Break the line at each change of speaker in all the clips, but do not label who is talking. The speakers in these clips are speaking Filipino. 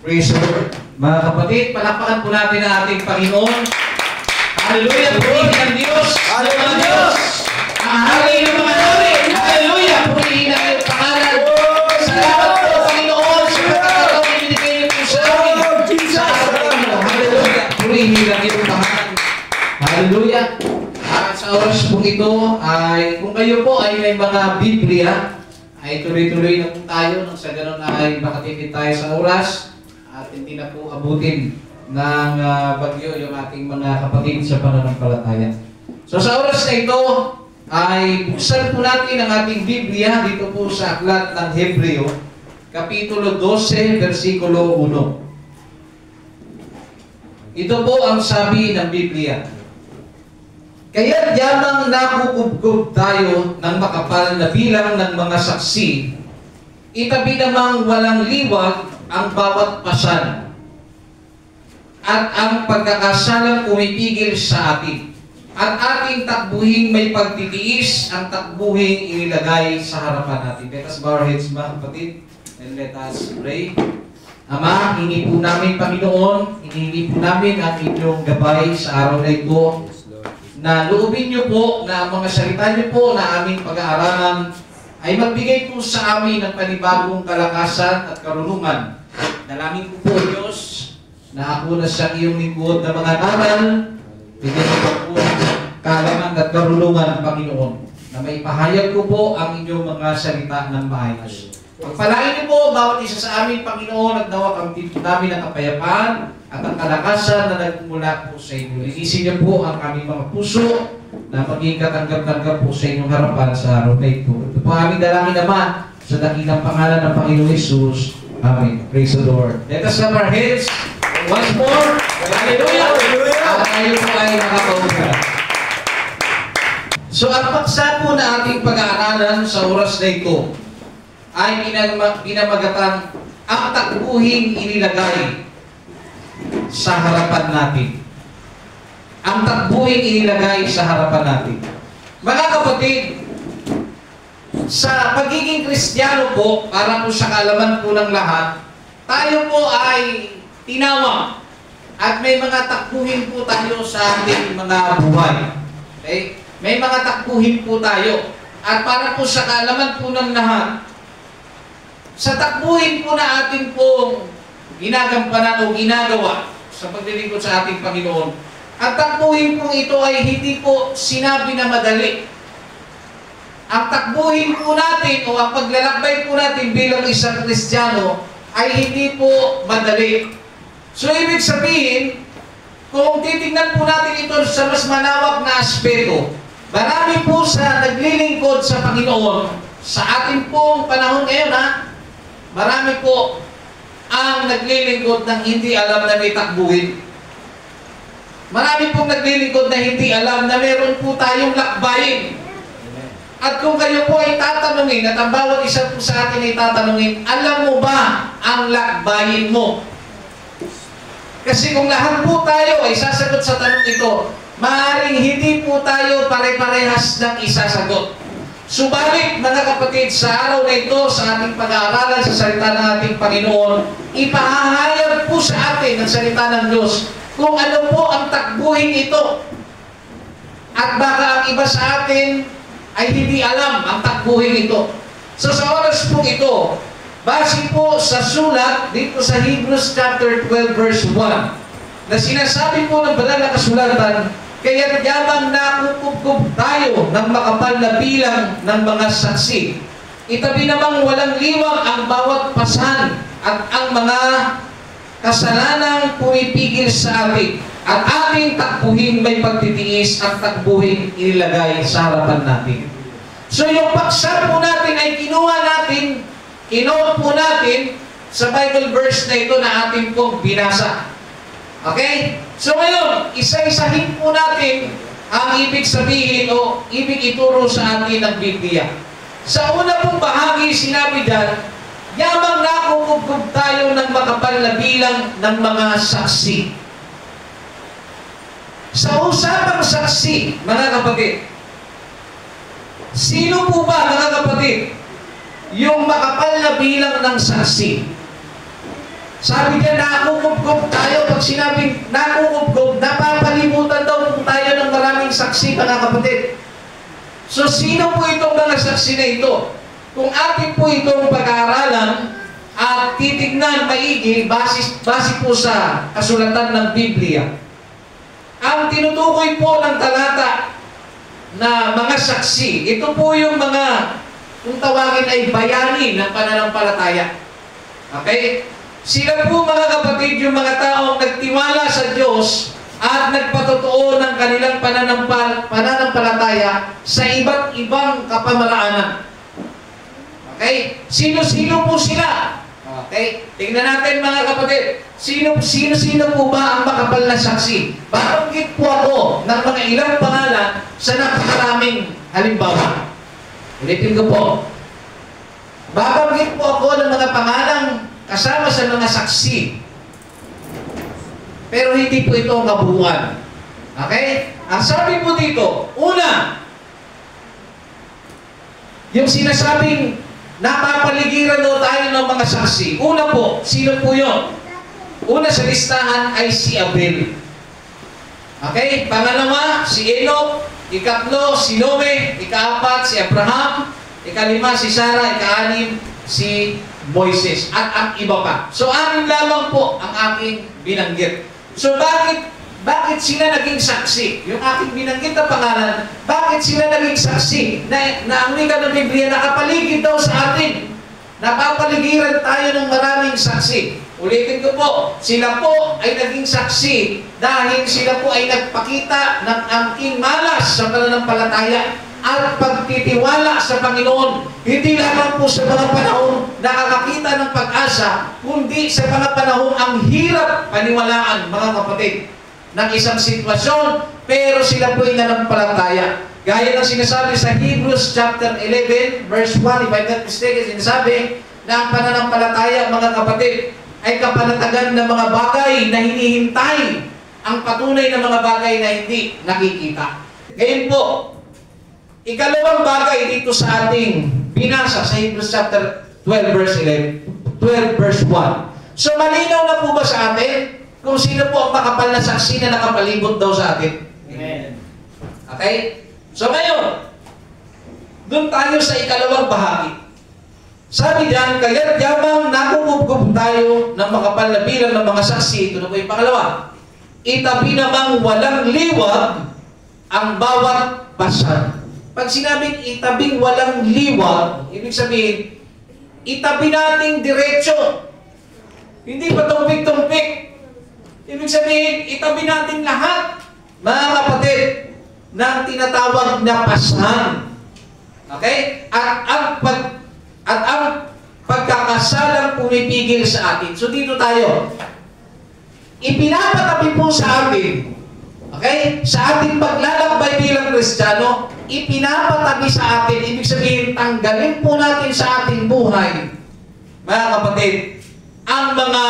Praise the Lord. Mga kapatid, palakpakan po natin ang ating Panginoon. Hallelujah! Purihin ang Diyos! Hallelujah! Ang hari ng mga hari! Hallelujah! Purihin ang iyong pangalan! Salamat po, Panginoon, sa pagkakataon na binigay niyo po sa amin. Sa araw mo. Hallelujah! Purihin ang iyong pangalan. Hallelujah! At sa oras po ito, ay kung kayo po ay may mga Biblia, ay tuloy-tuloy na po tayo nang sa ganun ay makatipid tayo sa oras at hindi na po abutin ng bagyo yung ating mga kapatid sa pananampalataya. So sa oras na ito ay buksan po natin ang ating Biblia dito po sa aklat ng Hebreo, Kapitulo 12, versikulo 1. Ito po ang sabi ng Biblia. Kaya yamang nakukubkob tayo ng makapal na bilang ng mga saksi, itabi namang walang liwag ang bawat pasan, at ang pagkakasalang pumipigil sa atin, at ating takbuhin may pagtitiis, ang takbuhin inilagay sa harapan natin. Let us bow our heads, mga kapatid, and let us pray. Ama, hingi po namin, Panginoon, hingi po namin ang inyong gabay sa araw na ito, na loobin niyo po na ang mga salita niyo po na aming pag-aaralan ay magbigay po sa amin ng panibagong kalakasan at karunungan. Dalangin ko po, Diyos, na ako na sa iyong lingkod na mga aral, bigyan niyo po kaalaman at karunungan, Panginoon, na may pahayag ko po ang inyong mga salita ng maayos. Pagpalain niyo po bawat isa sa amin, Panginoon, at nawa kamtin po namin ang kapayapaan at ang kalakasan na nagmula po sa inyo. Linisin niyo po ang aming mga puso na maging katanggap-tanggap po sa inyong harapan sa araw na ito. Ito po aming dalangin naman sa dakilang pangalan ng Panginoon Jesus. Amen. Praise the Lord. Let us clap our heads once more. Hallelujah! At tayo po ay nakapaugat. So, ang paksa po na ating pag-aaralan sa oras na ito ay pinamagatang ang takbuhin inilagay sa harapan natin. Ang takbuhin inilagay sa harapan natin. Mga kapatid, sa pagiging Kristiyano po, para po sa kaalaman po ng lahat, tayo po ay tinawag at may mga takbuhin po tayo sa ating mga buhay. Okay? May mga takbuhin po tayo. At para po sa kaalaman po ng lahat, sa takbuhin po na atin pong ginagampanan o ginagawa sa paglilingkod sa ating Panginoon, ang takbuhin pong ito ay hindi po sinabi na madali. Ang takbuhin po natin o ang paglalakbay po natin bilang isang Kristiyano ay hindi po madali. So, ibig sabihin, kung titignan po natin ito sa mas malawak na aspeto, marami po sa naglilingkod sa Panginoon sa ating pong panahon ngayon, marami po ang naglilingkod ng hindi alam na may takbuhin. Marami pong naglilingkod na hindi alam na meron po tayong lakbayin. At kung kayo po ay tatanungin, at ang bawat isa po sa atin ay tatanungin, alam mo ba ang lakbayin mo? Kasi kung lahat po tayo ay sasagot sa tanong ito, maaaring hindi po tayo pare-parehas ng isasagot. Subalit, mga kapatid, sa araw na ito, sa ating pag-aaralan sa salita ng ating Panginoon, ipahahayag po sa atin ang salita ng Diyos kung ano po ang takbuhin ito. At baka ang iba sa atin ay hindi alam ang takbuhin ito. So sa oras po ito, base po sa sulat dito sa Hebrews chapter 12 verse 1, na sinasabi po ng banal na kasulatan, kaya yamang nakukubkob tayo ng makapal na bilang ng mga saksi, itabi namang walang liwang ang bawat pasan at ang mga kasalanang pumipigil sa atin, at ating takbuhin may pagtitiis at takbuhin inilagay sa harapan natin. So yung paksa po natin ay kinuha po natin sa Bible verse na ito na ating pong binasa. Okay? So ngayon, isa-isahin po natin ang ibig sabihin o ibig ituro sa atin ng Biblia. Sa una pong bahagi, sinabi dyan, yamang nakukubkob tayo ng makapal na bilang ng mga saksi. Sa usapang saksi, mga kapatid, sino po ba, mga kapatid, yung makapal na bilang ng saksi? Sabi niya, nakukubkob tayo. Pag sinabing nakukubkob, napapalimutan daw po tayo ng maraming saksi, mga kapatid. So, sino po itong mga saksi na ito? Kung atin po itong pag-aaralan at titignan maigi, base po sa kasulatan ng Biblia, ang tinutukoy po ng talata na mga saksi, ito po yung mga, kung tawagin ay bayani ng pananampalataya. Okay? Sila po, mga kapatid, yung mga taong nagtiwala sa Diyos at nagpatotoo ng kanilang pananampalataya sa iba't ibang kapamaraanan. Okay? Sino-sino po sila? Okay? Tingnan natin, mga kapatid. Sino-sino po ba ang makapal na saksi? Babanggit po ako ng mga ilang pangalan sa napakaraming halimbawa. Ulitin ko po. Babanggit po ako ng mga pangalang kasama sa mga saksi. Pero hindi po ito ang kabuuan. Okay? Ang sabi po dito, una, yung sinasabing napapaligiran daw tayo ng mga saksi. Una po, sino po yun? Una sa listahan ay si Abel. Okay? Pangalawa, si Enoch. Ikatlo, si Noe. Ikaapat, si Abraham. Ikalima, si Sarah. Ikaanim, si Moises. At ang iba pa. So, anim lamang po ang aking binanggit. So, bakit sila naging saksi? Yung aking binanggit na pangalan, bakit sila naging saksi? Na ang wika ng Biblia, nakapaligid daw sa atin. Napapaligiran tayo ng maraming saksi. Ulitin ko po, sila po ay naging saksi dahil sila po ay nagpakita ng angking malas sa pananampalataya at pagtitiwala sa Panginoon. Hindi lamang po sa mga panahon nakakakita ng pag-asa, kundi sa mga panahon ang hirap paniwalaan, mga kapatid, ng isang sitwasyon, pero sila po ay nanampalataya. Gaya ng sinasabi sa Hebrews chapter 11, verse 1, if I'm not mistaken, sinasabi na ang pananampalataya, mga kapatid, ay kapanatagan ng mga bagay na hinihintay, ang patunay ng mga bagay na hindi nakikita. Ngayon po, ikalawang bagay dito sa ating binasa sa Hebrews chapter 12, verse 12, verse 1. So, malinaw na po ba sa atin kung sino po ang makapal na saksi na nakapalibot daw sa atin? Amen. Okay? So ngayon, doon tayo sa ikalawang bahagi. Sabi diyan, kaya't yamang nakukubkob tayo ng makapal na bilang ng mga saksi. Ito na po yung pangalawa. Itabi namang walang liwag ang bawat pasan. Pag sinabing itabing walang liwag, ibig sabihin, itabi nating diretso. Hindi pa tumpik-tumpik. Ibig sabihin, itabi natin lahat, mga kapatid, ng tinatawag na pasan. Okay? At ang pagkakasalang pumipigil sa atin. So dito tayo. Ipinapatabi po sa atin, okay? Sa ating paglalakbay bilang Kristiyano, ipinapatabi sa atin, ibig sabihin, tanggalin po natin sa ating buhay, mga kapatid, ang mga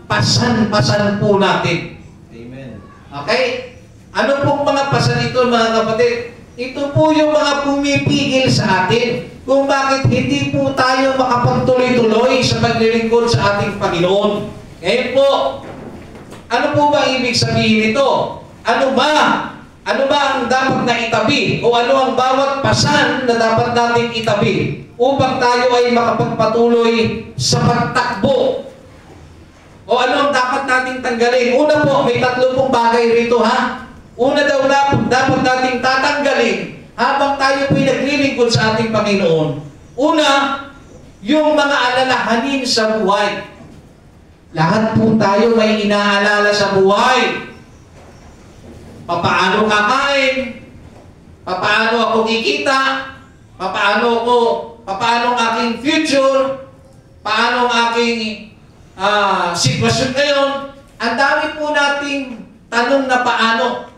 pasan-pasan po natin. Amen. Okay? Ano pong mga pasan ito, mga kapatid? Ito po yung mga pumipigil sa atin kung bakit hindi po tayo makapagtuloy-tuloy sa paglilingkod sa ating Panginoon. Ngayon po, ano po ba ibig sabihin ito? Ano ba ang dapat na itabi? O ano ang bawat pasan na dapat nating itabi upang tayo ay makapagpatuloy sa pagtakbo? O ano ang dapat nating tanggalin? Una po, may tatlo pong bagay rito, ha? Una daw na dapat nating tatanggalin habang tayo po'y naglilingkod sa ating Panginoon. Una, yung mga alalahanin sa buhay. Lahat po tayo may inaalala sa buhay. Papaano kakain? Papaano ako kikita? Papaano ang aking future? Paano ang aking sitwasyon ngayon? Ang dami po nating tanong na paano.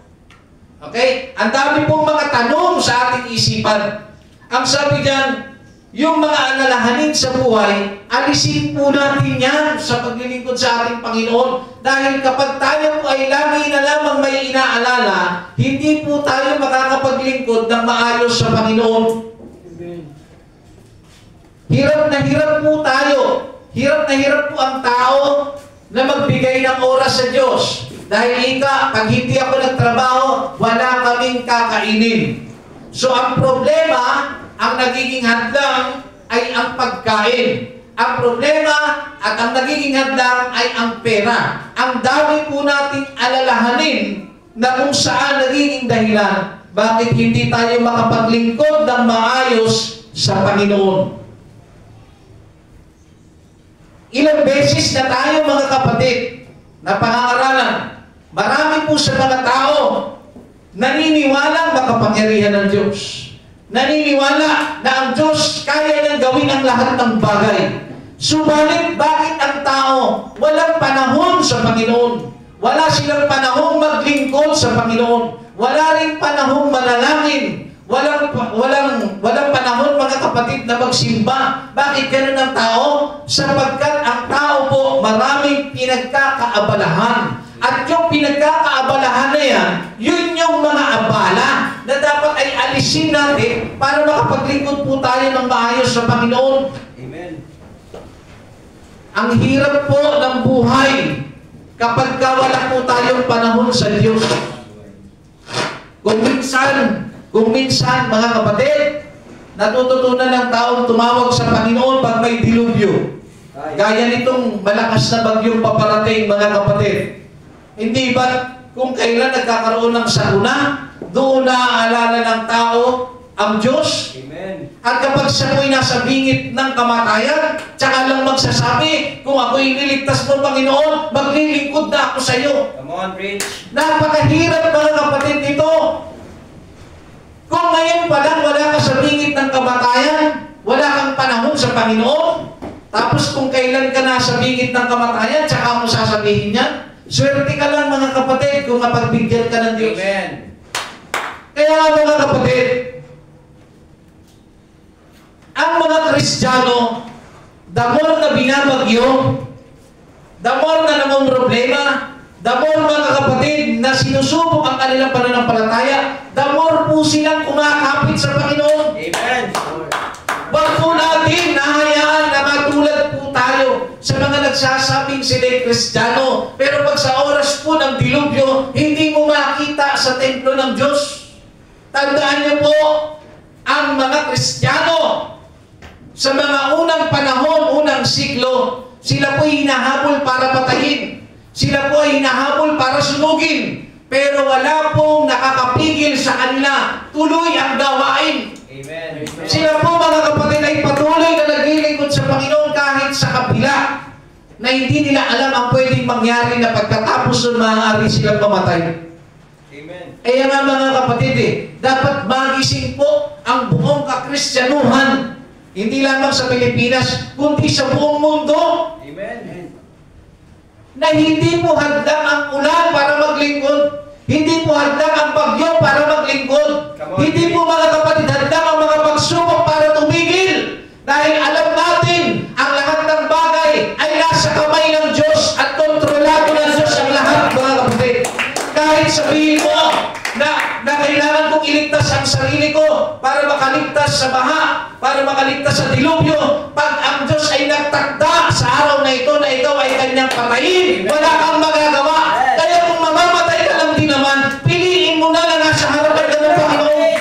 Okay? Ang dami pong mga tanong sa ating isipan. Ang sabi diyan, yung mga alalahanin sa buhay, alisin po natin yan sa paglilingkod sa ating Panginoon. Dahil kapag tayo po ay lagi na lamang may inaalala, hindi po tayo makakapaglingkod ng maayos sa Panginoon. Hirap na hirap po tayo. Hirap na hirap po ang tao magbigay ng oras sa Diyos. Dahil pag hindi ako nagtrabaho, wala kaming kakainin. So ang problema, ang nagiging hadlang ay ang pagkain. Ang problema at ang nagiging hadlang ay ang pera. Ang dami po nating alalahanin na kung saan nagiging dahilan bakit hindi tayo makapaglingkod ng maayos sa Panginoon. Ilang beses na tayo mga kapatid na pangangaralan, marami po sa mga tao naniniwala makapangyarihan ng Diyos. Naniniwala na ang Diyos kaya niyang gawin ang lahat ng bagay. Subalit, bakit ang tao walang panahon sa Panginoon? Wala silang panahong maglingkod sa Panginoon. Wala rin panahong manalangin. Walang panahon mga kapatid na magsimba. Bakit ganun ang tao? Sapagkat ang tao po maraming pinagkakaabalahan. At yung pinagkakaabalahan na yan, yun yung mga abala na dapat ay alisin natin para makapaglingkod po tayo ng maayos sa Panginoon. Amen. Ang hirap po ng buhay kapag wala po tayong panahon sa Diyos. Kung minsan, mga kapatid, natututunan ng taong tumawag sa Panginoon pag may dilubyo. Gaya nitong malakas na bagyong paparating, mga kapatid. Hindi ba kung kailan nagkakaroon ng sakuna, doon naaalala ng tao ang Diyos? Amen. At kapag siya po'y nasa bingit ng kamatayan, tsaka lang magsasabi, kung ako'y niligtas mo, Panginoon, maglilingkod na ako sa iyo. Come on, preach. Napakahirap, mga kapatid, dito. Kung ngayon pa lang wala ka sa bingit ng kamatayan, wala kang panahon sa Panginoon, tapos kung kailan ka nasa bingit ng kamatayan, tsaka mo sasabihin yan, swerte ka lang, mga kapatid, kung mapagbigyan ka ng Diyos. Amen. Kaya nga, mga kapatid, ang mga Kristiyano, the more na binabagyo, the more na namang problema, the more, mga kapatid, na sinusubok ang kanilang pananampalataya, the more po silang kumakapit sa Panginoon. Amen. Wag po natin nahayaan na matulad po tayo sa mga nagsasabing sila'y Kristiyano, pero pag sa oras po ng dilubyo, hindi mo makita sa templo ng Diyos. Tandaan niyo po, ang mga Kristiyano, sa mga unang panahon, unang siklo, sila po'y hinahabol para patayin. Sila po ay hinahabol para sunugin. Pero wala pong nakakapigil sa kanila. Tuloy ang gawain. Amen. Sila po, mga kapatid, ay patuloy na naglilingkod sa Panginoon kahit sa kabila na hindi nila alam ang pwedeng mangyari na pagkatapos nun maaari silang mamatay. Amen. Kaya nga, mga kapatid, dapat magising po ang buong kakristyanuhan. Hindi lamang sa Pilipinas, kundi sa buong mundo. Amen. Na hindi mo hadlang ang ulan para maglingkod. Hindi mo hadlang ang bagyo para maglingkod. Hindi mo, mga kapatid, hadlang ang mga pagsubok para tumigil. Dahil alam natin, ang lahat ng bagay ay nasa kamay ng Diyos at kontrolado ng Diyos ang lahat, mga kapatid. Kahit sabihin mo na kailangan kong iligtas ang sarili ko para makaligtas sa baha, para makaligtas sa dilubyo, pag ang Diyos ay nagtakda sa araw na ito na ikaw ay kanyang patayin, wala kang magagawa. Kaya kung mamamatay ka lang din naman, piliin mo na nasa harapan ka ng Panginoon.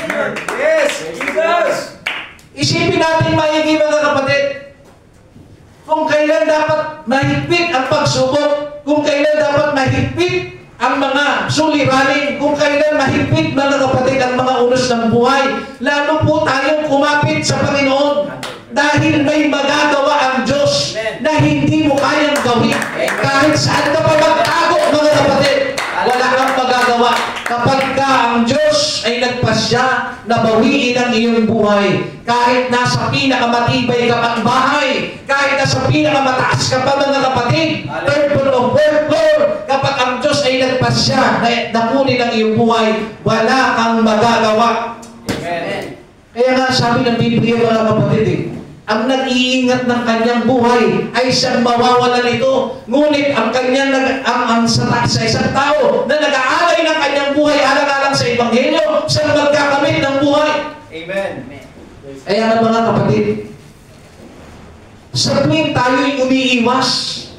Yes, Jesus! Isipin natin maigi, mga kapatid, kung kailan dapat mahigpit ang pagsubok, kung kailan dapat mahigpit ang mga suliranin, kung kailan mahigpit, mga kapatid, ang mga unos ng buhay, lalo po tayong kumapit sa Panginoon dahil may magagawa ang Diyos na hindi mo kayang gawin. Kahit saan ka pa magtago, mga kapatid, wala kang magagawa. Kapag ka ang Diyos ay nagpasya na bawiin ang iyong buhay, kahit nasa pinakamatibay ka pang bahay, kahit nasa pinakamataas ka pa, mga kapatid, third floor o fourth floor, kapag ang Diyos ay nagpasya na nakunin ang iyong buhay, wala kang magagawa. Amen. Kaya nga sabi ng Biblia, mga kapatid, ang nag-iingat ng kanyang buhay ay siyang mawawalan nito. Ngunit ang kanyang sa isang tao na nag-aalay ng kanyang buhay alang-alang sa Ebanghelyo, siyang magkakamit ng buhay. Amen. Kaya nga, mga kapatid, sa tuwing tayo'y umiiwas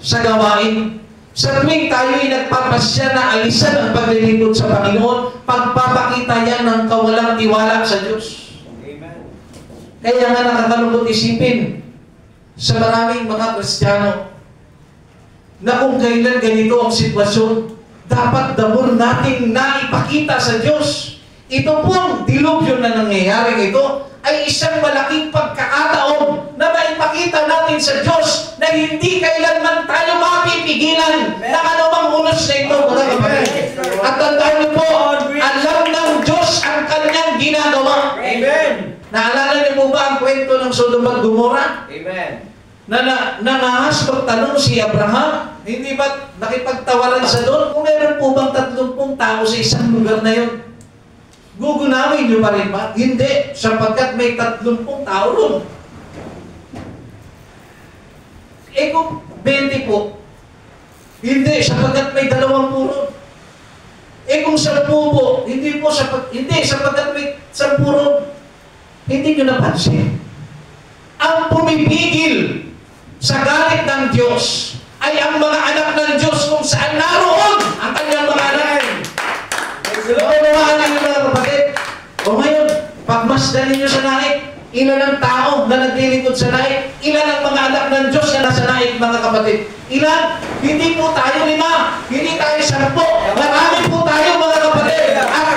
sa gawain, Sa tuwing tayo'y nagpapasya na alisan ang paglilingkod sa Panginoon, pagpapakita yan ng kawalang tiwala sa Diyos.
Amen.
Kaya nga nakakalungkot isipin sa maraming mga Kristiyano na kung kailan ganito ang sitwasyon, dapat dabor nating naipakita sa Diyos. Ito pong dilubyo na nangyayari ito ay isang malaking pagkakataon na maipakita natin sa Diyos na hindi kailanman tayo mapipigilan ng anumang unos na ito, mga kapatid. At tandaan niyo po, alam ng Diyos ang kanyang ginagawa.
Amen.
Naalala niyo po ba ang kwento ng Sodom at Gomorrah?
Amen.
Nangahas magtanong si Abraham, hindi ba nakipagtawaran sa doon? Kung meron po bang 30 tao sa isang lugar na yun, gugunawin nyo pa rin ba? Hindi, sapagkat may 30 tao ron. Eh kung 20 po, hindi, sapagkat may 20 ron. Eh kung 10 po, hindi po, sapagkat may 10 ron. Hindi nyo napansin. Ang pumipigil sa galit ng Diyos ay ang mga anak ng Diyos kung saan naroon ang kanyang mga anak. Naunawaan ninyo mga kapatid. O ngayon, pagmasdan ninyo sa naik, ilan ang tao na naglilingkod sa naik? Ilan ang mga anak ng Diyos na nasa naik, mga kapatid? Ilan? Hindi po tayo 5, hindi tayo 10. Marami po tayo, mga kapatid. At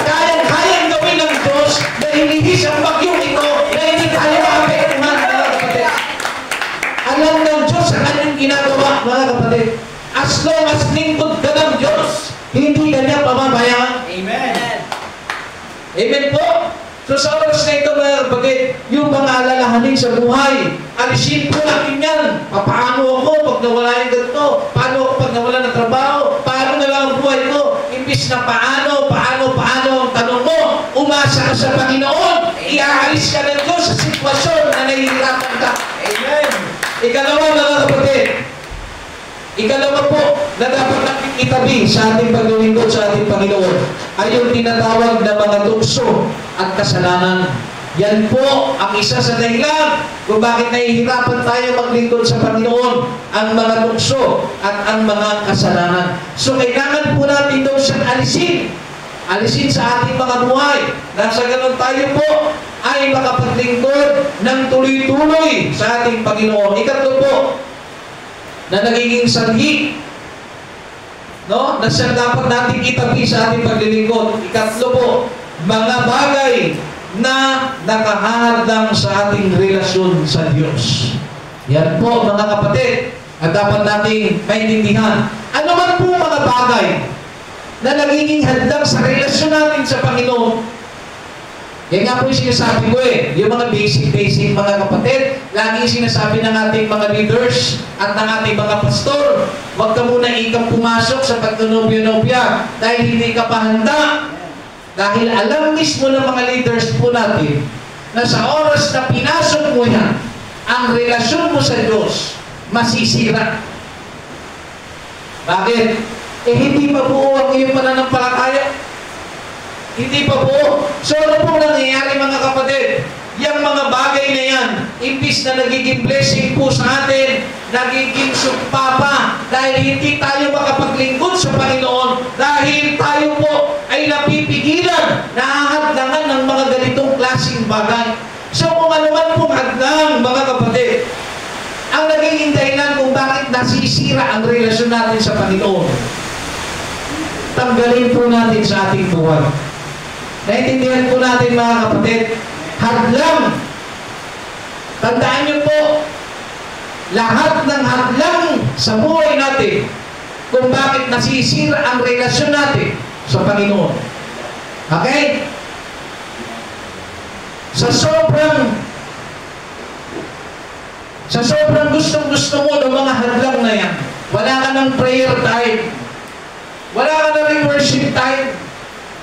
kayang gawin ng Diyos na hinihis ang bagyong ito na hindi tayo maapektuhan, mga kapatid. Alam ng Diyos ang kanyang ginagawa, mga kapatid. As long as lingkod ka ng Diyos, hindi kanya pamabayaan.
Amen.
Amen po. So sa oras na ito, mga kapatid, yung mga alalahanin sa buhay, alisin po natin yan. Paano ako pag nawala yung ganito? Paano ako pag nawala ng trabaho? Paano na lang ang buhay ko? Imbis na paano ang tanong mo, umasa ka sa Panginoon, iaalis ka ng Diyos sa sitwasyon na nahihirapan ka.
Amen.
Ikalawa, mga kapatid, ikalawa po na dapat natin itabi sa ating paglilingkod sa ating Panginoon ay yung tinatawag na mga tukso at kasalanan. Yan po ang isa sa dahilan kung bakit nahihirapan tayo maglingkod sa Panginoon, ang mga tukso at ang mga kasalanan. So kailangan po natin daw siyang alisin sa ating mga buhay. Nasa ganun tayo po ay makapaglingkod ng tuloy-tuloy sa ating Panginoon. Ikatlo po, na nagiging sanhi, no? Na siya dapat natin itabi sa ating paglilingkod. Ikatlo po, mga bagay na nakahadang sa ating relasyon sa Diyos. Yan po, mga kapatid, at dapat nating maintindihan. Ano man po mga bagay na nagiging hadlang sa relasyon natin sa Panginoon, yan nga po yung sinasabi ko yung mga basic mga kapatid, lagi sinasabi ng ating mga leaders at ng ating mga pastor, huwag ka muna ikang pumasok sa pagnunobya-nobya dahil hindi ka pa handa. Dahil alam mismo ng mga leaders po natin na sa oras na pinasok mo yan, ang relasyon mo sa Diyos masisira. Bakit? Hindi pa buo ang iyong pananampalataya. Hindi pa po. So ano po nangyayari, mga kapatid? Yung mga bagay na yan, imbis na nagiging blessing po sa atin, nagiging sumpa pa dahil hindi tayo makapaglingkod sa Panginoon dahil tayo po ay napipigilan, nahahadlangan ng mga ganitong klaseng bagay. So kung ano man pong hadlang, mga kapatid, ang naging dahilan kung bakit nasisira ang relasyon natin sa Panginoon, tanggalin po natin sa ating buhay. Naintindihan po natin, mga kapatid, hadlang. Tandaan niyo po, lahat ng hadlang sa buhay natin kung bakit nasisira ang relasyon natin sa Panginoon. Okay? Sa sobrang gustong-gusto mo ng mga hadlang na yan, wala ka ng prayer time, wala ka na rin worship time,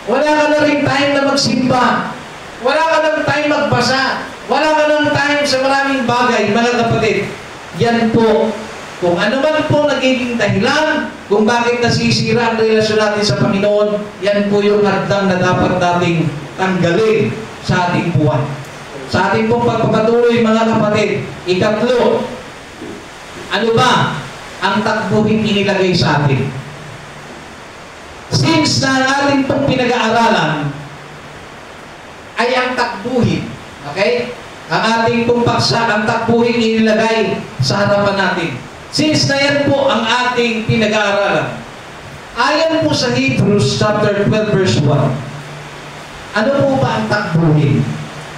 wala ka na rin time na magsimba, wala ka ng time magbasa, wala ka ng time sa maraming bagay, mga kapatid. Yan po, kung ano man po nagiging dahilan kung bakit nasisira ang relasyon natin sa Panginoon, yan po yung hadlang na dapat nating tanggalin sa ating buhay. Sa ating pong pagpapatuloy, mga kapatid, ikatlo, ano ba ang takbuhin inilagay sa atin. Since na ang ating pong pinag-aaralan ay ang takbuhin, okay? Ang ating pong paksa, ang takbuhin inilagay sa harapan natin. Since na yan po ang ating pinag-aaralan, ayon po sa Hebrews chapter 12 verse 1, ano po ba ang takbuhin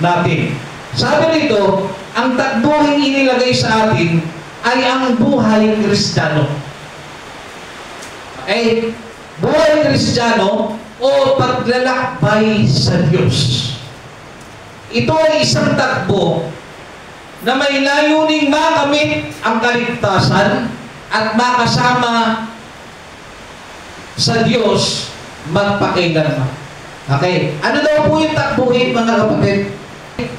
natin? Sabi nito, ang takbuhin inilagay sa atin ay ang buhay Kristiyano. Okay? Buhay Kristiyano o paglalakbay sa Diyos. Ito ay isang takbo na may layuning makamit ang kaligtasan at makasama sa Diyos magpakailanman. Okay? Ano daw po yung takbuhin, mga kapatid?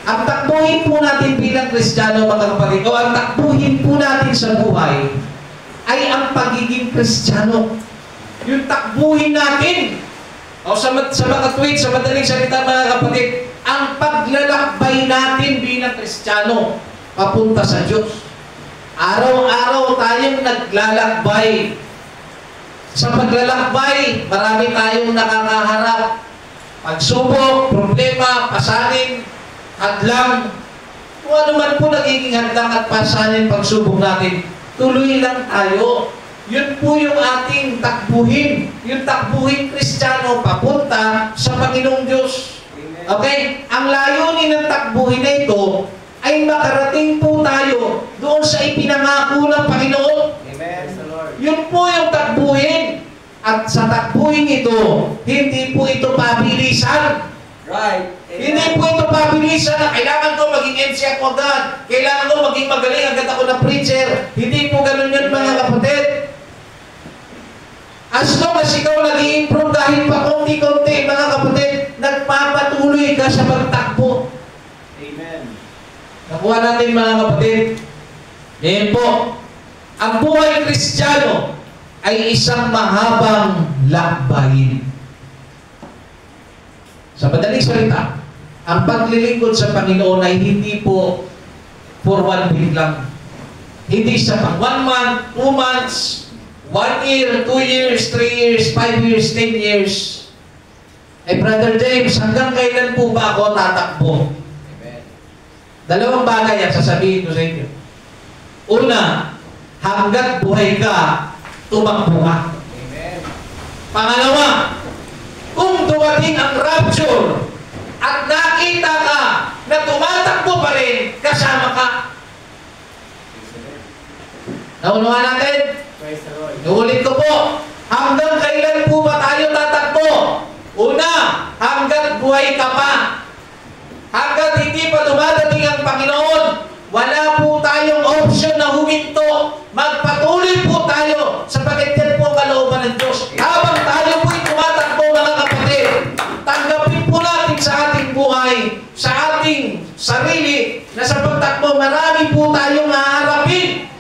Ang takbuhin po natin bilang Kristiyano, mga kapatid, o ang takbuhin po natin sa buhay ay ang pagiging Kristiyano. Yung takbuhin natin, o sa mga tweet, sa madaling salita, mga kapatid, ang paglalakbay natin bilang Kristiyano papunta sa Diyos. Araw-araw tayong naglalakbay. Sa paglalakbay, marami tayong nakakaharap. Pagsubok, problema, pasanin, hadlang. Kung ano man po nagiging hadlang at pasanin pagsubok natin, tuloy lang tayo. Yun po yung ating takbuhin. Yung takbuhin Kristiyano papunta sa Panginoong Diyos. Okay? Ang layunin ng takbuhin na ito ay makarating po tayo doon sa ipinangako ng Panginoon.
Amen, Lord.
Yun po yung takbuhin. At sa takbuhin ito, hindi po ito pabilisan.
Right. Amen.
Hindi po ito pabilisan na kailangan ko maging MC ako agad. Kailangan ko maging magaling agad ako na preacher. Hindi po ganun yun, mga kapatid. As long as ikaw nag-i-improve dahil pa konti-konti, mga kapatid, nagpapatuloy ka sa pagtakbo.
Amen.
Nakuha natin, mga kapatid. Ngayon po, ang buhay Kristiyano ay isang mahabang lakbayin. Sa madaling salita, ang paglilingkod sa Panginoon ay hindi po for 1 week lang. Hindi sa pang 1 month, 2 months, 1 year, 2 years, 3 years, 5 years, 10 years. Eh, Brother James, hanggang kailan po ba ako tatakbo?
Amen.
Dalawang bagay ang sasabihin ko sa inyo. Una, hanggat buhay ka, tumakbo ka.
Amen.
Pangalawa, kung dumating ang rapture at nakita ka na tumatakbo pa rin, kasama ka. Naunawa natin?
Praise the Lord.
Inuulit ko po, hanggang kailan po ba tayo tatakbo? Una, hanggat buhay ka pa. Hanggat hindi pa dumadating ang Panginoon, wala po tayong option na huminto. Magpatuloy po tayo sapagkat yan po ang kalooban ng Diyos. Habang tayo po'y tumatakbo, mga kapatid, tanggapin po natin sa ating buhay, sa ating sarili, na sa pagtakbo, marami po tayong haharapin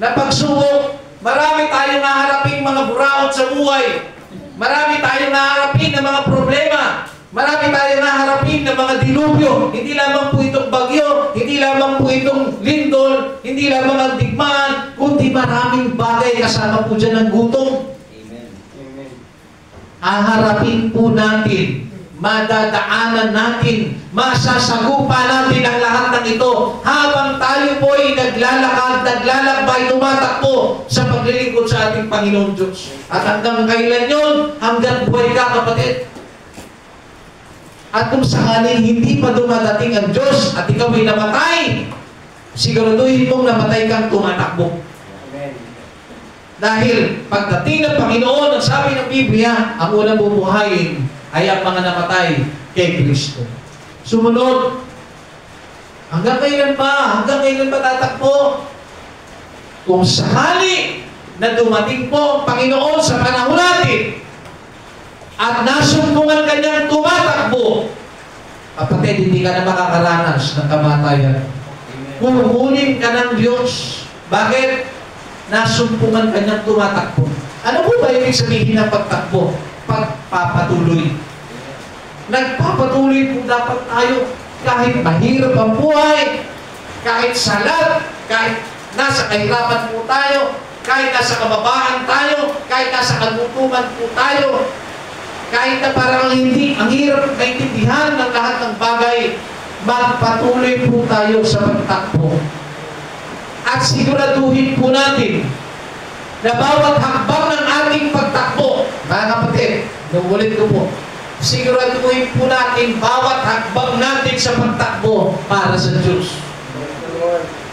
na pagsubok. Marami tayong haharapin mga buraot sa buhay. Marami tayong haharapin na mga problema. Marami tayong haharapin na mga dilubyo. Hindi lamang po itong bagyo, hindi lamang po itong lindol, hindi lamang ang digmaan, kundi maraming bagay kasama po dyan ng gutom.
Amen. Amen.
Haharapin po natin, madadaanan natin, masasagupa natin ang lahat ng ito habang tayo po ay naglalakad, naglalakbay, tumatakbo sa paglilingkod sa ating Panginoon Diyos. At hanggang kailan yun? Hanggang buhay ka, kapatid. At kung sakaling hindi pa dumadating ang Diyos at ikaw ay namatay, siguraduhin mong namatay kang tumatakbo.
Amen.
Dahil pagdating ng Panginoon, ang sabi ng Biblia, ang unang bubuhayin ay ang mga namatay kay Kristo. Sumunod, hanggang kailan pa? Hanggang kailan pa tatakbo? Kung sakali na dumating po ang Panginoon sa panahon natin at nasumbungan kanyang tumatakbo, kapatid, hindi ka na makakaranas ng kamatayan. Kukunin ka ng Diyos. Bakit? Nasumpungan kanyang tumatakbo. Ano po ba ibig sabihin ng pagtakbo? Pagpapatuloy. Nagpapatuloy po dapat tayo kahit mahirap ang buhay, kahit salat, kahit nasa kahirapan po tayo, kahit nasa kababaan tayo, kahit nasa kagutuman po tayo, kahit na parang hindi, ang hirap maintindihan ng lahat ng bagay, magpatuloy po tayo sa pagtakbo. At siguraduhin po natin na bawat hakbang ng ating pagtakbo, mga kapatid, nuulit ko po, siguraduhin po natin bawat hakbang natin sa pagtakbo para sa Diyos.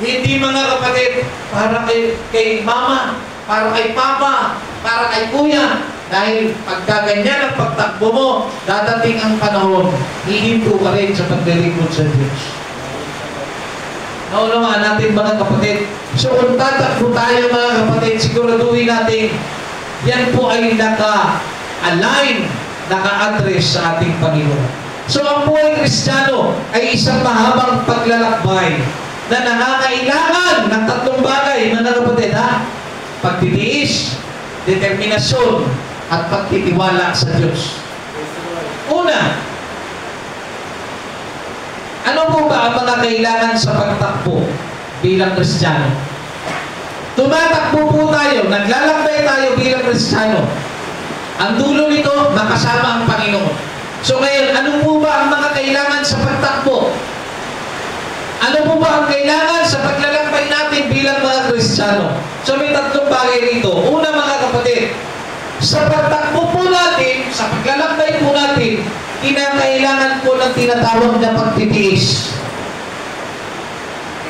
Hindi mga kapatid, para kay mama, para kay papa, para kay kuya. Dahil pagkaganyan ang pagtakbo mo, dadating ang panahon, hihinto ka rin sa paglilingkod sa Diyos. Naunawaan natin mga kapatid. So kung tatakbo tayo mga kapatid, siguraduhin natin, yan po ay naka-align, naka-address sa ating Panginoon. So ang buhay Kristiyano ay isang mahabang paglalakbay na nangangailangan ng tatlong bagay, mga kapatid, ha? Pagtitiis, determinasyon, at pagtitiwala sa Diyos. Una, ano po ba ang mga kailangan sa pagtakbo bilang Kristiyano? Tumatakbo po tayo, naglalakbay tayo bilang Kristiyano. Ang dulo nito, makasama ang Panginoon. So ngayon, ano po ba ang mga kailangan sa pagtakbo? Ano po ba ang kailangan sa paglalakbay natin bilang mga Kristiyano? So may tatlong bagay rito. Una mga kapatid, sa pagtakbo po natin, sa paglalakbay po natin, kinakailangan po ng tinatawag na pagtitiis.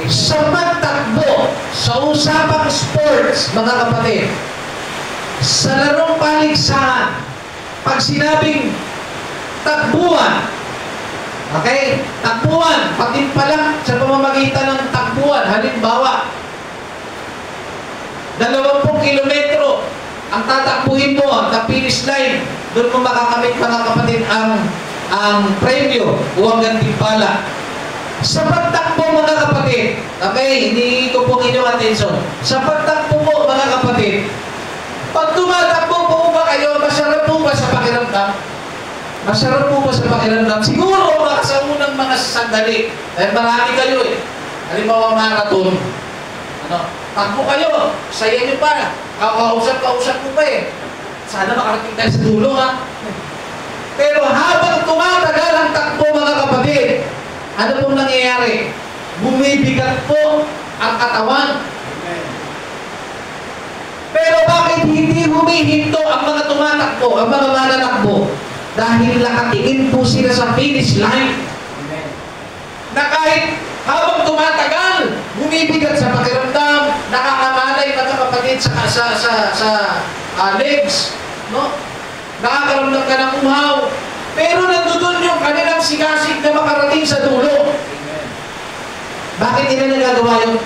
Sa pagtakbo, sa usapang sports, mga kapatid, sa larong paligsahan, pag sinabing takbuhan, okay? Takbuhan, pati pala sa pamamagitan ng takbuhan, halimbawa, 20 kilometro ang tatakbuhin mo, ang finish line, doon mo makakamit mga kapatid ang premyo o ang gantimpala. Sa pagtakbo mga kapatid, okay, hindi ko po inyong atensyon. Sa pagtakbo po mga kapatid, pag tumatakbo po ba kayo, masarap po ba sa pakiramdam? Masarap po ba sa pakiramdam? Siguro baka sa unang mga sandali, dahil marami kayo eh. Halimbawa marathon, takbo kayo, saya nyo pa, kausap mo pa eh. Sana makarating tayo sa dulo ha. Pero habang tumatagal ang takbo mga kapatid, ano pong nangyayari? Bumibigat po ang katawan. Pero bakit hindi humihinto ang mga tumatakbo, ang mga mananakbo? Dahil nakatingin po sila sa finish line. Na kahit habang tumatagal, bumibigat sa pakiramdam, nakakamalay mga kapatid sa legs, no? Nakakaramdam ka ng uhaw. Pero nandoon yung kanilang sigasig na makarating sa dulo. Bakit nila nagagawa yun?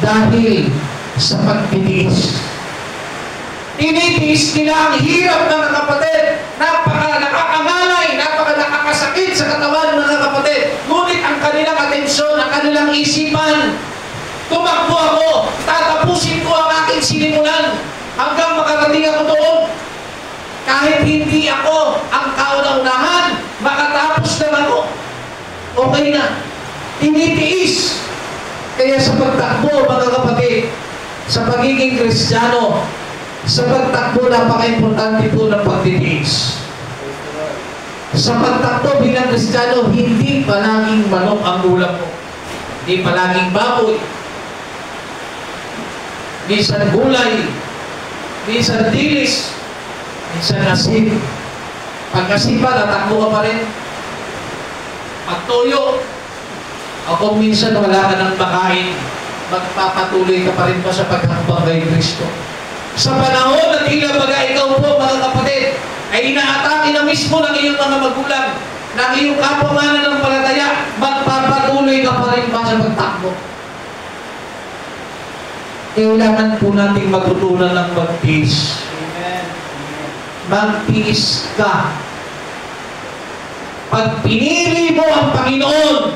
Dahil sa pagtitiis. Tinitiis nila ang hirap ng mga kapatid. Nakakamalay, nakakasakit sa katawan ng mga kapatid. Ngunit ang kanilang atensyon, ang kanilang isipan, tumakbo ako, tatapusin ko ang aking sinimulan hanggang makarating ako doon. Kahit hindi ako ang kauna-unahan, makatapos naman ako. Okay na. Tinitiis. Kaya sa pagtakbo, mga kapatid, sa pagiging Kristiyano, sa pagtakbo, napaka-importante po ng pagtitiis. Sa pagtakbo bilang Kristiyano, hindi palaging manok ang ulam mo. Hindi palaging baboy. Minsan gulay. Minsan dilis. Minsan asin. Pag asin pa, tatakbo ka pa rin. Pag toyo, o kung minsan wala ka ng makain, magpapatuloy ka pa rin pa sa paghambang kay Kristo. Sa panahon na tila baga ikaw po, mga kapatid, ay inaatake na mismo ng iyong mga magulang, ng iyong kapwa mananampalataya, magpapatuloy ka pa rin pa sa pagtakbo. Kailangan po nating matutunan ng magtiis. Magtiis ka. Pag pinili mo ang Panginoon,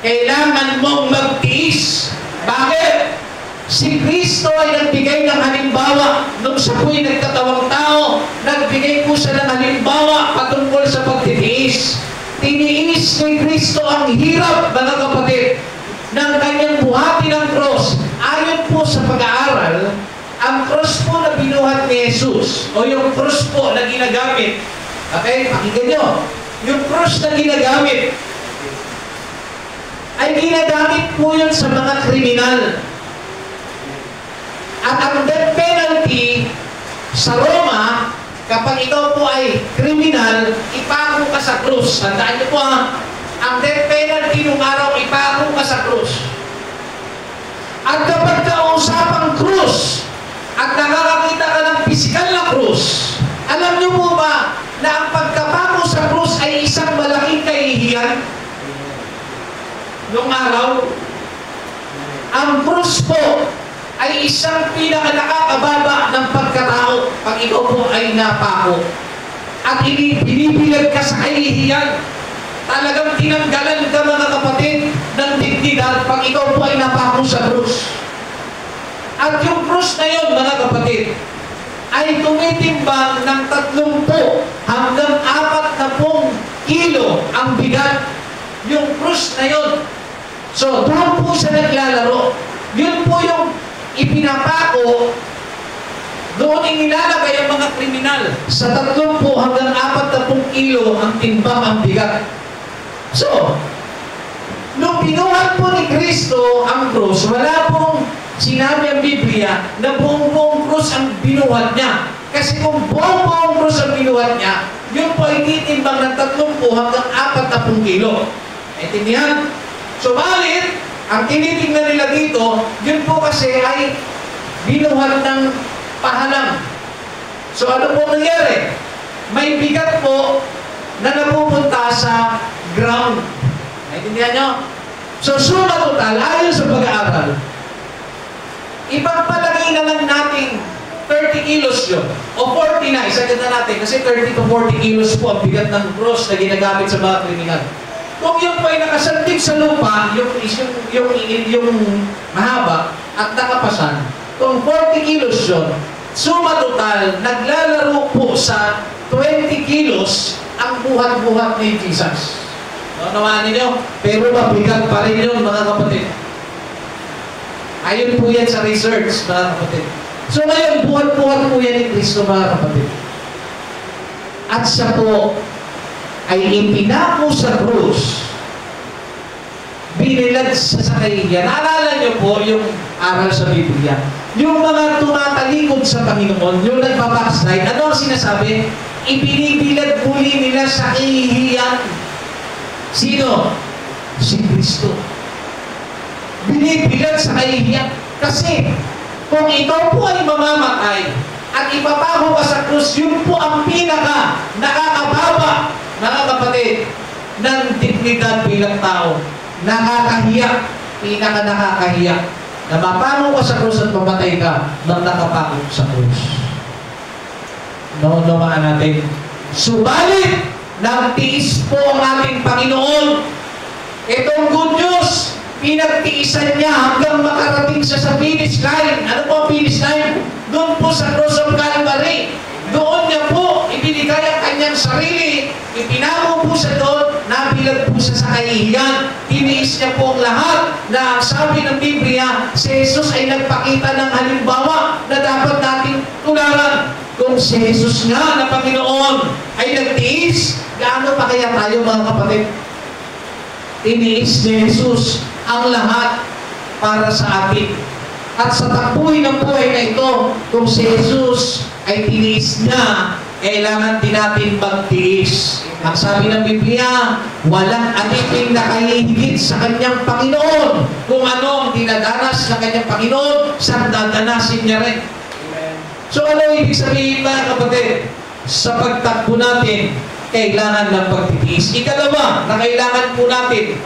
kailangan mong magtiis. Bakit? Si Kristo ay nagbigay ng halimbawa nung siya po'y nagtatawang tao. Nagbigay po siya ng halimbawa patungkol sa pagtitiis. Tiniis ni Kristo ang hirap, mga kapatid, ng kanyang buhatin ng cross ayon po sa pag-aaral, ang cross po na binuhat ni Jesus, o yung cross po na ginagamit, okay, pakinggan nyo, yung cross na ginagamit, ay ginagamit po yun sa mga kriminal. At ang death penalty sa Roma, kapag ikaw po ay kriminal, ipako ka sa krus. Tandaan niyo po ang death penalty nung araw, ipako ka sa krus. At kapag kausapang krus, at nakakakita ka ng pisikal na krus, alam niyo po ba na ang pagkapako sa krus ay isang malaking kahihiyan? Nung araw, ang krus po ay isang pinakanakakababa ng pagkatao pag ikaw po ay napako. At binibilag ka sa kahihiyan. Talagang tinanggalan ka, mga kapatid, ng dignidad pag ikaw po ay napako sa krus. At yung krus na yun, mga kapatid, ay tumitimbang ng 30 hanggang 40 kilo ang bigat. Yung krus na yun. So, doon po siya naglalaro. Yun po yung ipinapako, doon inilalagay ang mga kriminal. Sa 30 hanggang 40 kilo ang timbang, ang bigat. So, nung binuhat po ni Kristo ang krus, wala pong sinabi ang Biblia na buong krus ang binuhat niya. Kasi kung buong krus ang binuhat niya, yun po ay titimbang ng 30 hanggang 40 kilo. Intindihan? Subalit, ang tinitingnan nila dito, yun po kasi ay binuhat ng pahalang. So ano po nangyari? May bigat po na napupunta sa ground. Naintindihan nyo? So suma total, ayon sa pag-aaral, ipagpalagay na lang natin 30 kilos yun. O 40 na, isagad na natin. Kasi 30 to 40 kilos po ang bigat ng cross na ginagamit sa mga kriminal. Kung yung po ay nakasandig sa lupa, yung mahaba at nakapasan, kung 40 kilos yun, suma total, naglalaro po sa 20 kilos ang buhat-buhat ni Jesus. Nawanin nyo? Pero mabigat pa rin yun, mga kapatid. Ayon po yan sa research, mga kapatid. So ngayon, buhat-buhat po yan ni Kristo, mga kapatid. At siya po ay ipinako sa krus, binilad sa kahihiyan. Naalala niyo po yung aral sa Biblia. Yung mga tumatalikod sa Panginoon, yung nagpabackslide, ano ang sinasabi? Ibinibilad muli nila sa kahihiyan. Sino? Si Kristo. Binibilad sa kahihiyan. Kasi, kung ikaw po ay mamamatay at ipapako ka sa krus, yun po ang pinaka nakakababa, mga kapatid, ng dignidad bilang tao. Nakakahiya, pinaka nakakahiya, na mapako ka sa krus at mamatay ka nang nakapako sa krus. Naunawaan natin. Subalit, nagtiis po ang ating Panginoon. Itong good news, pinagtiisan niya hanggang makarating siya sa finish line. Ano po ang finish line? Doon po sa cross of Calvary. Doon niya po ibinigay ang kanyang sarili, ipinako po siya doon, nabilag po siya sa kahihiyan. Tiniis niya po ang lahat na sabi ng Biblia, si Jesus ay nagpakita ng halimbawa na dapat nating tularan. Kung si Jesus nga na Panginoon ay nagtiis, gaano pa kaya tayo, mga kapatid? Tiniis ni Jesus ang lahat para sa atin. At sa takbuhin ng buhay na ito, kung si Jesus ay tiniis niya, kailangan din natin magtiis. Ang sabi ng Biblia, walang alipin na kahihigit sa kanyang Panginoon. Kung ano ang dinadanas ng kanyang Panginoon, siyang dadanasin niya rin. So ano ibig sabihin, mga kapatid? Sa pagtakbo natin, kailangan ng pagtitiis. Ikalawa, na kailangan po natin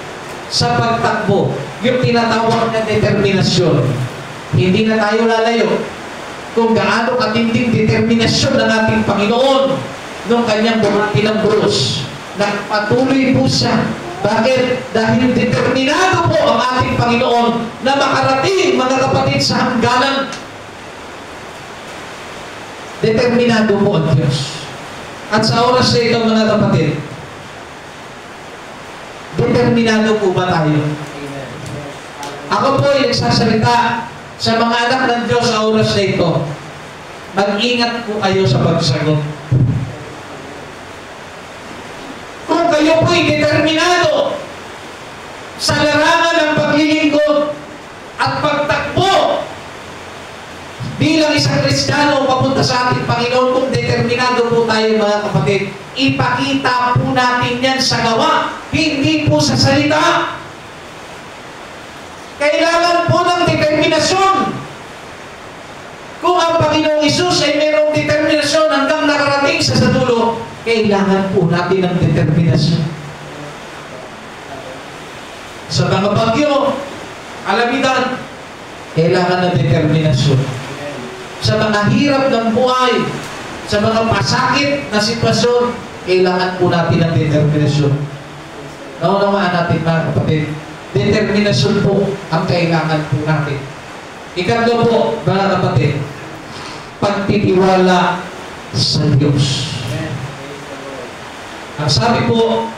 sa pagtakbo, yung tinatawag na determinasyon. Hindi na tayo lalayo kung gaano katinding determinasyon ng ating Panginoon nung kanyang bumati ng krus. Nagpatuloy po siya. Bakit? Dahil determinado po ang ating Panginoon na makarating, mga kapatid, sa hangganan. Determinado po ang Diyos. At sa oras na ito, mga kapatid, determinado po ba tayo? Ako po ay nagsasalita sa mga anak ng Diyos sa oras na ito, mag-ingat po kayo sa pagsagot. Kung kayo po'y determinado sa larangan ng paglilingkod at pagtakbo bilang isang Kristiyano papunta sa ating Panginoon, kung determinado po tayo mga kapatid, ipakita po natin yan sa gawa, hindi po sa salita. Kailangan po ng determinasyon. Kung ang Panginoong Hesus ay mayroong determinasyon hanggang nakarating sa dulo, kailangan po natin ng determinasyon. Sa mga bagyo, kalamidad, kailangan ng determinasyon. Sa mga hirap ng buhay, sa mga pasakit na sitwasyon, kailangan po natin ng determinasyon. Naunawaan natin mga kapatid, determinasyon po ang kailangan po natin. Ikatlo po, mga kapatid, pagtitiwala sa Diyos. Ang sabi po,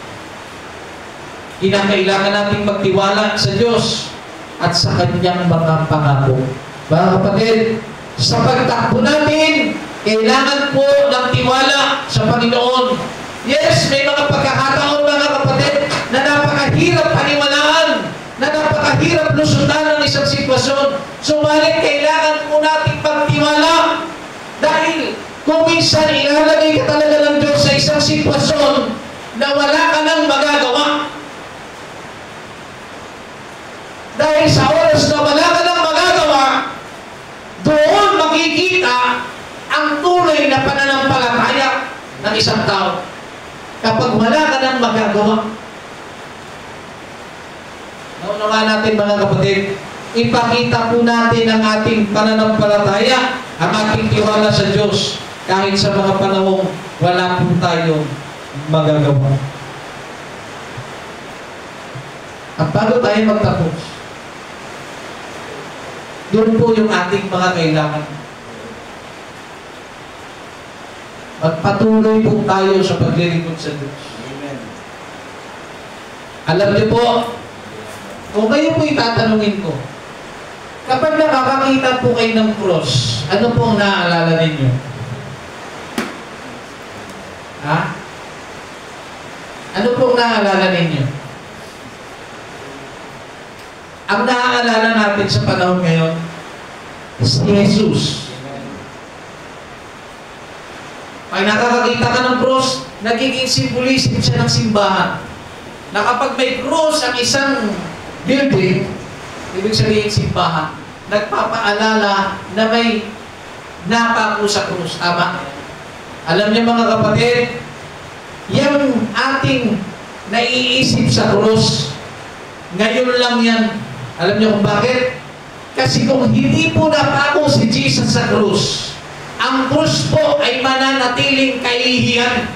kinakailangan nating magtiwala sa Diyos at sa Kanyang mga pangako. Mga kapatid, sa pagtakbo natin, kailangan po ng tiwala sa Panginoon. Yes, may mga pagkakataon mga kapatid na napakahirap paniwalaan, na napakahirap lusutan ng isang sitwasyon. Subalit kailangan po natin pagtiwala dahil kung minsan ilalagay ka talaga ng Diyos sa isang sitwasyon na wala ka nang magagawa. Dahil sa oras na wala ka nang magagawa, doon makikita ang tunay na pananampalataya ng isang tao. Kapag wala ka nang magagawa. Naunawaan natin mga kapatid, ipakita po natin ang ating pananampalataya, ang ating tiwala sa Diyos, kahit sa mga panahong wala po tayong magagawa. At bago tayo magtapos, yun po yung ating mga kailangan. Magpatuloy po tayo sa paglilingkod sa Diyos.
Amen.
Alam niyo po, kung kayo po itatanungin ko, kapag nakakakita po kayo ng cross, ano po ang naaalala ninyo? Ha? Ano po ang naaalala ninyo? Ang naaalala natin sa panahon ngayon, si Jesus. Pag nakakakita ka ng cross, nagiging symbolism siya ng simbahan. Na kapag may cross ang isang building, ibig sabihin simbahan, nagpapaalala na may napako sa krus. Tama? Alam niyo mga kapatid, yung ating naiisip sa krus, ngayon lang yan. Alam niyo kung bakit? Kasi kung hindi po napako si Jesus sa krus, ang krus po ay mananatiling kahihiyan.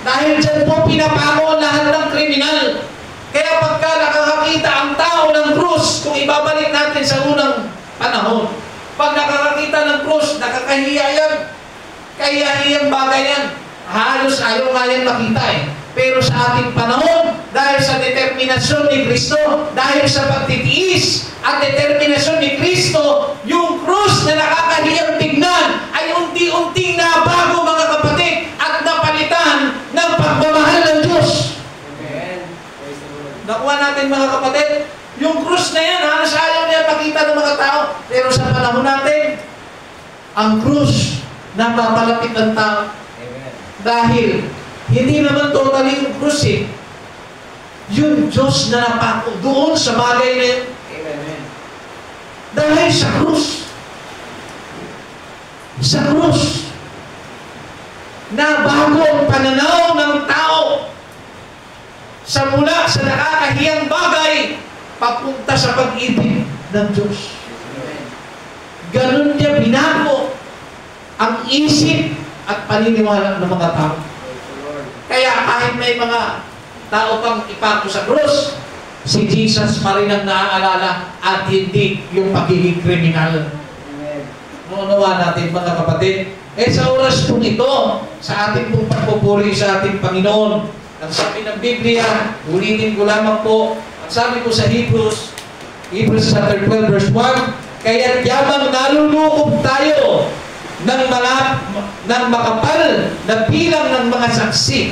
Dahil dyan po pinapako lahat ng kriminal. Kaya pagka nakakakita ang tao ng krus, kung ibabalik natin sa unang panahon, pag nakakakita ng krus, nakakahiya yan. Kahiyahiyang bagay yan. Halos ayaw nga yan makita eh. Pero sa ating panahon, dahil sa determinasyon ni Kristo, dahil sa pagtitiis at determinasyon ni Kristo, yung krus na nakakahiyang tignan ay unti-unting nabago mga kapatid at napalitan ng pagmamahal ng Diyos. Nakuha natin mga kapatid, yung krus na yan, halos ayaw niya makita ng mga tao. Pero sa panahon natin, ang krus napapalapit ng tao.
Amen.
Dahil, hindi naman totally yung krus eh. Yung Diyos na napako doon sa bagay na yun.
Amen.
Dahil sa krus. Sa krus. Nabago ang pananaw ng tao sa mula sa nakakahiyang bagay papunta sa pag-ibig ng Diyos. Ganun niya binago ang isip at paniniwala ng mga tao. Kaya kahit may mga tao pang ipako sa krus, si Jesus pa rin ang naaalala at hindi yung pagiging kriminal. Nunawa natin mga kapatid. Sa oras po ito, sa ating pong pagpupuri sa ating Panginoon, ang sabi ng Biblia, ulitin ko lamang po, ang sabi ko sa Hebrews chapter 12 verse 1, Kaya't yamang nalulukob tayo ng makapal na bilang ng mga saksi.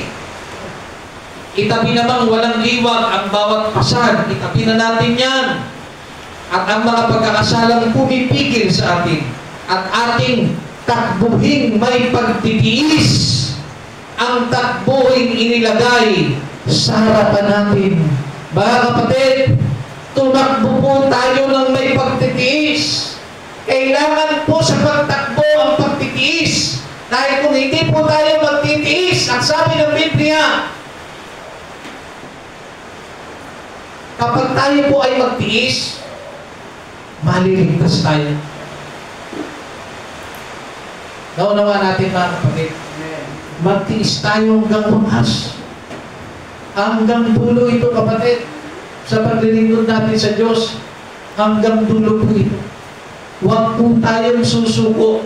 Itabi namang walang liwag ang bawat pasad. Itabi na natin yan. At ang mga pagkakasalang pumipigil sa atin. At ating takbuhin may pagtitiis. Ang takbuhin inilagay sa harapan natin. Mga kapatid, tumakbo po tayo ng may pagtitiis. Kailangan po sa pagtakbo ang pagtitiis. Dahil kung hindi po tayo magtitiis, ang sabi ng Biblia, kapag tayo po ay magtiis, maliligtas tayo. Naunawa natin mga kapatid, magtiis tayo hanggang wakas. Hanggang dulo ito kapatid. Sa paglilingkod natin sa Diyos, hanggang dulo po ito. Huwag po tayong susuko.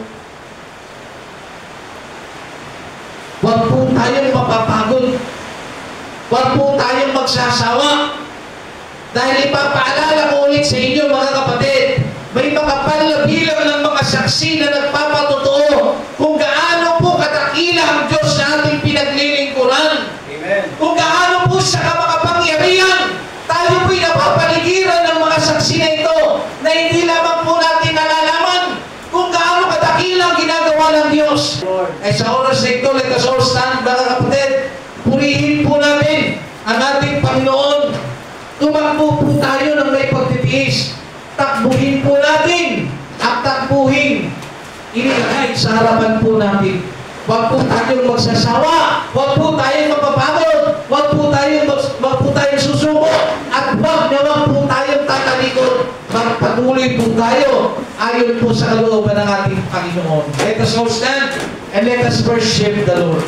Huwag po tayong mapapagod. Huwag po tayong magsasawa. Dahil ipapaalala ko ulit sa inyo mga kapatid, may makapal na bilang ng mga saksi na nagpapatotoo kung gaano po katakila ang Diyos na ating pinaglilingkuran.
Amen.
Kung gaano po siya kamakapangyarihan. Tayo po'y napapaligiran ng mga saksi na ito na hindi lamang po natin nalalaman kung gaano katakila ang ginagawa ng Diyos.
Lord.
Ay sa oras na ito, let us all stand, mga kapatid. Purihin po natin ang ating Panginoon. Tumakbo po tayo ng may pagtitiis. Takbuhin po natin at takbuhin inilagay sa harapan po natin. Huwag po tayong magsasawa. Huwag po tayong mapapagod. Huwag po tayong susuko. At huwag po tayong tatalikod. Magpatuloy po tayo ayon po sa kalooban ng ating Panginoon. Let us all stand and let us worship the Lord.